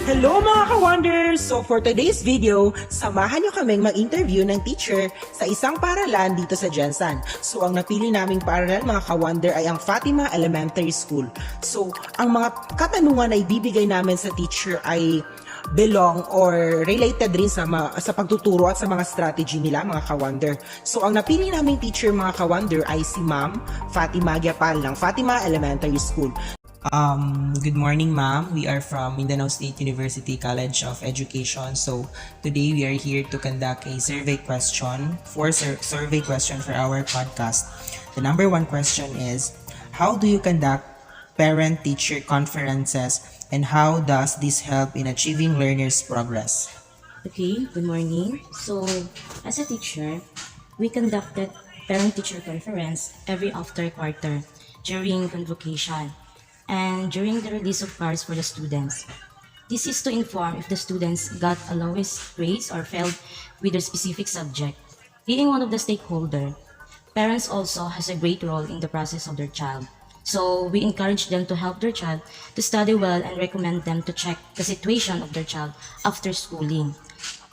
Hello mga ka-wonders! So for today's video, samahan nyo kaming mag-interview ng teacher sa isang paaralan dito sa Jensan. So ang napili naming paaralan mga ka-wonder ay ang Fatima Elementary School. So ang mga katanungan na ibibigay namin sa teacher ay belong or related rin sa pagtuturo at sa mga strategy nila mga ka-wonder. So ang napili naming teacher mga ka-wonder ay si Ma'am Fatima Gyapal ng Fatima Elementary School. Good morning, ma'am. We are from Mindanao State University College of Education. So today we are here to conduct a survey question for our podcast. The number one question is, how do you conduct parent-teacher conferences and how does this help in achieving learners' progress? Okay, good morning. So, as a teacher, we conducted parent-teacher conference every after quarter during convocation and during the release of cards for the students. This is to inform if the students got a lowest grades or failed with their specific subject. Being one of the stakeholder, parents also has a great role in the process of their child. So we encourage them to help their child to study well and recommend them to check the situation of their child after schooling.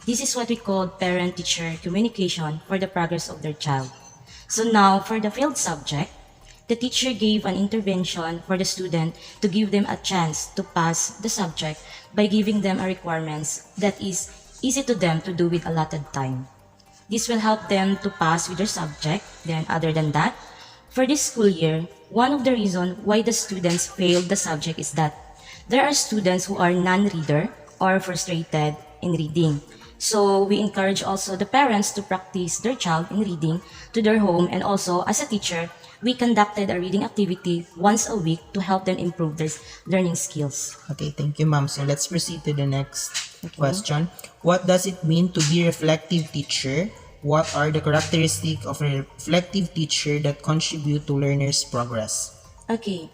This is what we call parent-teacher communication for the progress of their child. So now, for the failed subject, the teacher gave an intervention for the student to give them a chance to pass the subject by giving them a requirements that is easy to them to do with allotted time. This will help them to pass with their subject. Then other than that, for this school year, one of the reasons why the students failed the subject is that there are students who are non-reader or frustrated in reading. So we encourage also the parents to practice their child in reading to their home, and also as a teacher, we conducted a reading activity once a week to help them improve their learning skills. Okay, thank you, ma'am. So let's proceed to the next question. What does it mean to be a reflective teacher? What are the characteristics of a reflective teacher that contribute to learners' progress? Okay,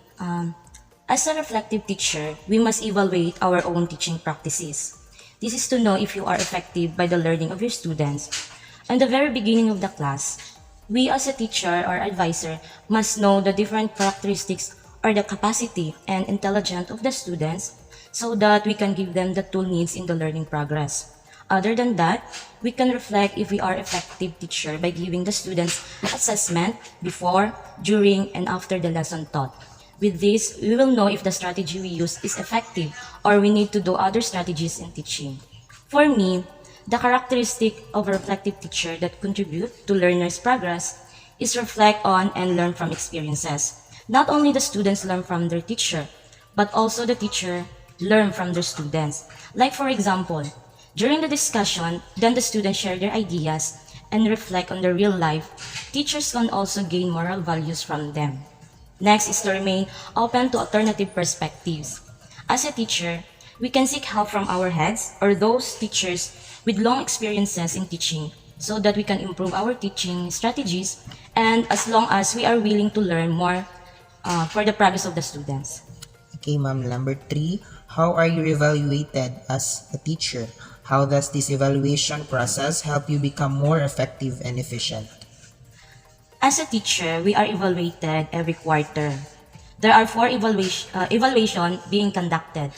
as a reflective teacher, we must evaluate our own teaching practices. This is to know if you are effective by the learning of your students. At the very beginning of the class, we as a teacher or advisor must know the different characteristics or the capacity and intelligence of the students so that we can give them the tool needs in the learning progress. Other than that, we can reflect if we are effective teacher by giving the students assessment before, during, and after the lesson taught. With this, we will know if the strategy we use is effective or we need to do other strategies in teaching. For me, the characteristic of a reflective teacher that contribute to learners' progress is reflect on and learn from experiences. Not only the students learn from their teacher, but also the teacher learn from their students. Like for example, during the discussion, then the students share their ideas and reflect on their real life. Teachers can also gain moral values from them. Next is to remain open to alternative perspectives. As a teacher, we can seek help from our heads or those teachers with long experiences in teaching so that we can improve our teaching strategies, and as long as we are willing to learn more for the progress of the students. Okay, ma'am. Number 3, how are you evaluated as a teacher? How does this evaluation process help you become more effective and efficient? As a teacher, we are evaluated every quarter. There are 4 evaluation being conducted,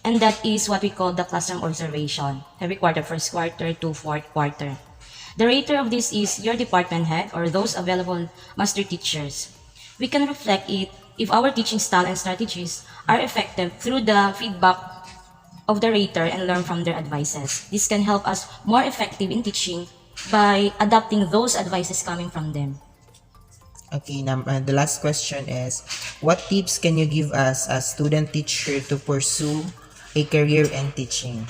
and that is what we call the classroom observation. Every quarter, first quarter to fourth quarter. The rater of this is your department head or those available master teachers. We can reflect it if our teaching style and strategies are effective through the feedback of the rater and learn from their advices. This can help us more effective in teaching by adapting those advices coming from them. Okay, the last question is, what tips can you give us as student teacher to pursue a career in teaching?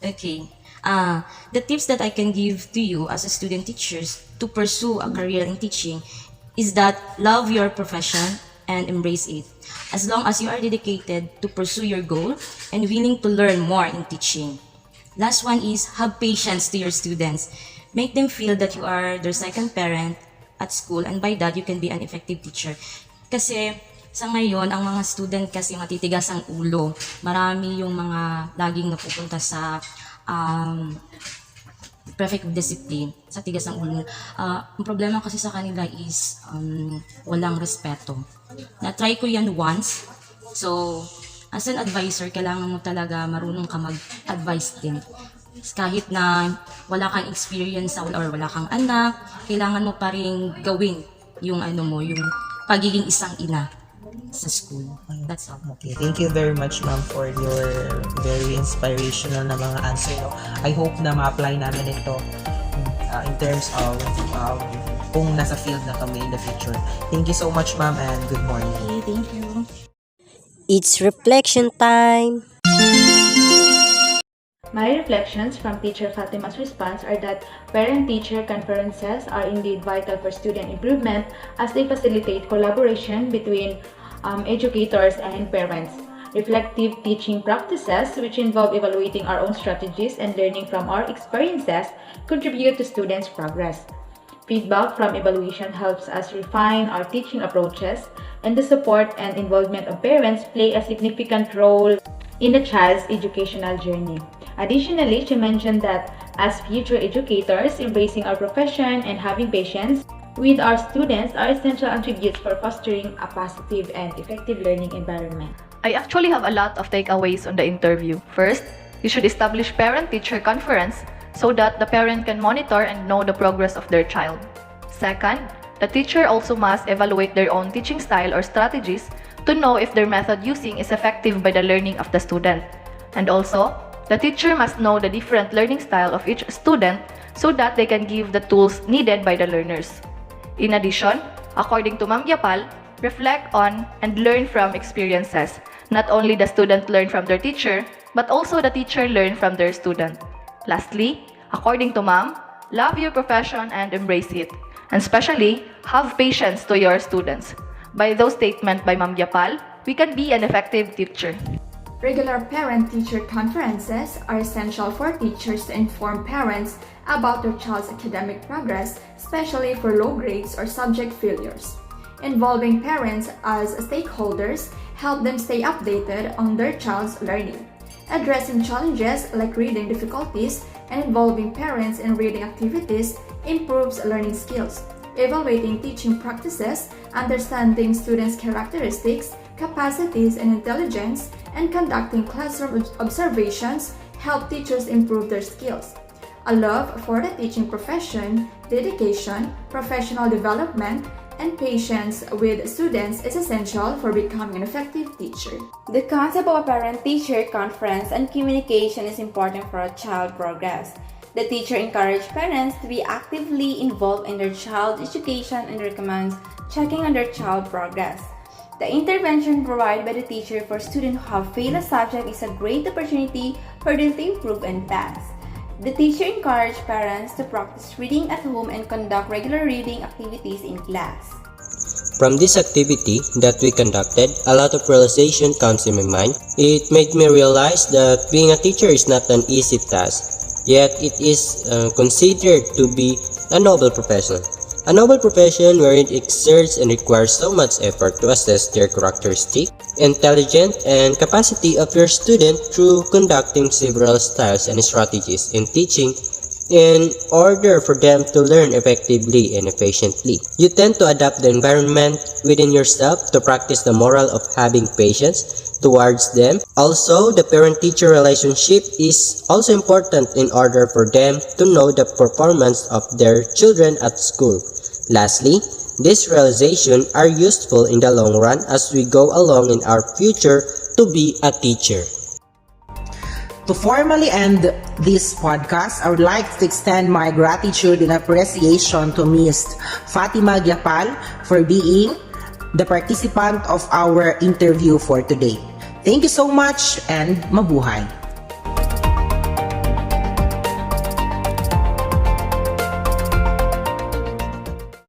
Okay, the tips that I can give to you as a student teachers to pursue a career in teaching is that love your profession and embrace it. As long as you are dedicated to pursue your goal and willing to learn more in teaching. Last one is have patience to your students. Make them feel that you are their second parent at school, and by that you can be an effective teacher. Kasi sa ngayon, ang mga student kasi matitigas ang ulo. Marami yung mga laging napupunta sa prefect of discipline, sa tigas ng ulo. Ang problema kasi sa kanila is walang respeto. Na-try ko yan once. So, As an advisor, kailangan mo talaga marunong ka mag-advise din. Kahit na wala kang experience or wala kang anak, kailangan mo pa rin gawin yung yung pagiging isang ina sa school. That's all. Okay, thank you very much, ma'am, for your very inspirational na mga answer. No? I hope na ma-apply namin ito in terms of kung nasa field na kami in the future. Thank you so much, ma'am, and good morning. Okay, thank you. It's reflection time. My reflections from Teacher Fatima's response are that parent-teacher conferences are indeed vital for student improvement as they facilitate collaboration between educators and parents. Reflective teaching practices, which involve evaluating our own strategies and learning from our experiences, contribute to students' progress. Feedback from evaluation helps us refine our teaching approaches, and the support and involvement of parents play a significant role in the child's educational journey. Additionally, she mentioned that as future educators, embracing our profession and having patience with our students are essential attributes for fostering a positive and effective learning environment. I actually have a lot of takeaways on the interview. First, you should establish parent-teacher conference so that the parent can monitor and know the progress of their child. Second, the teacher also must evaluate their own teaching style or strategies to know if their method using is effective by the learning of the student. And also, the teacher must know the different learning style of each student so that they can give the tools needed by the learners. In addition, according to Ma'am Yapal, reflect on and learn from experiences. Not only the student learn from their teacher, but also the teacher learn from their student. Lastly, according to Ma'am, love your profession and embrace it. And especially, have patience to your students. By those statements by Ma'am Yapal, we can be an effective teacher. Regular parent-teacher conferences are essential for teachers to inform parents about their child's academic progress, especially for low grades or subject failures. Involving parents as stakeholders help them stay updated on their child's learning. Addressing challenges like reading difficulties and involving parents in reading activities improves learning skills. Evaluating teaching practices, understanding students' characteristics, capacities, and intelligence, and conducting classroom observations help teachers improve their skills. A love for the teaching profession, dedication, professional development, and patience with students is essential for becoming an effective teacher. The concept of a parent-teacher conference and communication is important for a child progress. The teacher encourages parents to be actively involved in their child's education and recommends checking on their child progress. The intervention provided by the teacher for students who have failed a subject is a great opportunity for them to improve and pass. The teacher encouraged parents to practice reading at home and conduct regular reading activities in class. From this activity that we conducted, a lot of realization comes in my mind. It made me realize that being a teacher is not an easy task, yet it is considered to be a noble profession. A noble profession wherein it exerts and requires so much effort to assess their characteristic, intelligence, and capacity of your student through conducting several styles and strategies in teaching in order for them to learn effectively and efficiently. You tend to adapt the environment within yourself to practice the moral of having patience towards them. Also, the parent-teacher relationship is also important in order for them to know the performance of their children at school. Lastly, these realizations are useful in the long run as we go along in our future to be a teacher. To formally end this podcast, I would like to extend my gratitude and appreciation to Ms. Fatima Gyapal for being the participant of our interview for today. Thank you so much and mabuhay!